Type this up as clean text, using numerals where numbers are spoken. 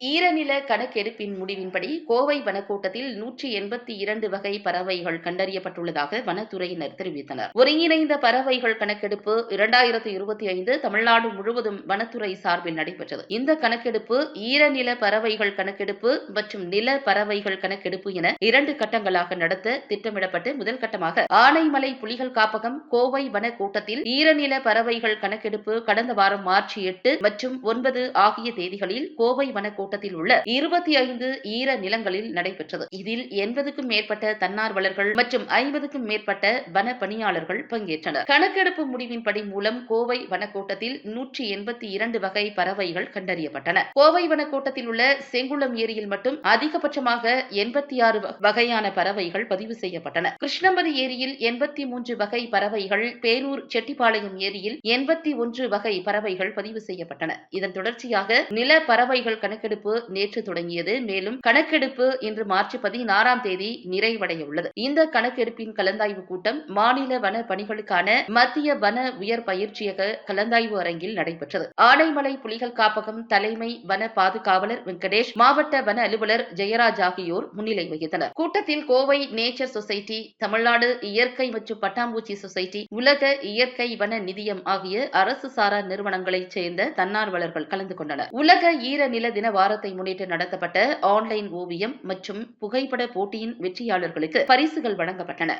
ஈரநில கணக்கெடுப்பின் முடிவின்படி கோவை வனக்கோட்டத்தில் 182 வகை பறவைகள் கண்டறியப்பட்டுள்ளதாக வனத்துறையினர் தெரிவித்தனர். ஒருங்கிணைந்த பறவைகள் கணக்கெடுப்பு 2025 தமிழ்நாடு முழுவதும் வனத்துறை சார்பில் நடைபெற்றது. இந்த கணக்கெடுப்பு ஈரநில பறவைகள் கணக்கெடுப்பு மற்றும் நில பறவைகள் கணக்கெடுப்பு என 2 கட்டங்களாக நடத்த திட்டமிடப்பட்டு முதல் கட்டமாக ஆனைமலை புலிகள் காப்பகம் கோவை வனக்கோட்டத்தில் ஈரநில பறவைகள் கணக்கெடுப்பு கடந்த வாரம் மார்ச் 8 மற்றும் 9 ஆகிய தேதிகளில் கோவை வனக்கோட்டத்தில் உள்ள 25 ஈர நிலங்களில் நடைபெற்றது. இதில் 80க்கும் மேற்பட்ட தன்னார்வலர்கள் மற்றும் 50க்கும் மேற்பட்ட வன பணியாளர்கள் பங்கேற்றனர். கணக்கெடுப்பு முடிவின்படி மூலம் கோவை வனக்கோட்டத்தில் 182 வகை பறவைகள் கண்டறியப்பட்டன. கோவை வனக்கோட்டத்தில் உள்ள செங்குளம் ஏரியில் மட்டும் அதிகபட்சமாக 86 வகையான பறவைகள் பதிவு செய்யப்பட்டன. கிருஷ்ணம்பதி ஏரியில் 83 வகை பறவைகள், பேரூர் செட்டிப்பாளையம் ஏரியில் 81 வகை பறவைகள் பதிவு செய்யப்பட்டன. இதன் தொடர்ச்சியாக நில பறவைகள் கணக்கெடுப்பு நேற்று தொடங்கியது. மேலும் கணக்கெடுப்பு இன்று மார்ச் 16ஆம் தேதி நிறைவடைய உள்ளது. இந்த கணக்கெடுப்பின் கலந்தாய்வு கூட்டம் மாநில வன பணிகளுக்கான மத்திய வன உயர் பயிற்சியக கலந்தாய்வு அரங்கில் நடைபெற்றது. ஆனைமலை புலிகள் காப்பகம் தலைமை வன பாதுகாவலர் வெங்கடேஷ், மாவட்ட வன அலுவலர் ஜெயராஜ் ஆகியோர் முன்னிலை வகித்தனர். கூட்டத்தில் கோவை நேச்சர் சொசைட்டி, தமிழ்நாடு இயற்கை மற்றும் பட்டாம்பூச்சி சொசைட்டி, உலக இயற்கை வன நிதியம் ஆகிய அரசு சாரா நிறுவனங்களைச் சேர்ந்த தன்னார்வலர்கள் கலந்து கொண்டனர். உலக ஈர நில தின வாரத்தை முன்னிட்டு நடத்தப்பட்ட ஆன்லைன் ஓவியம் மற்றும் புகைப்பட போட்டியின் வெற்றியாளர்களுக்கு பரிசுகள் வழங்கப்பட்டன.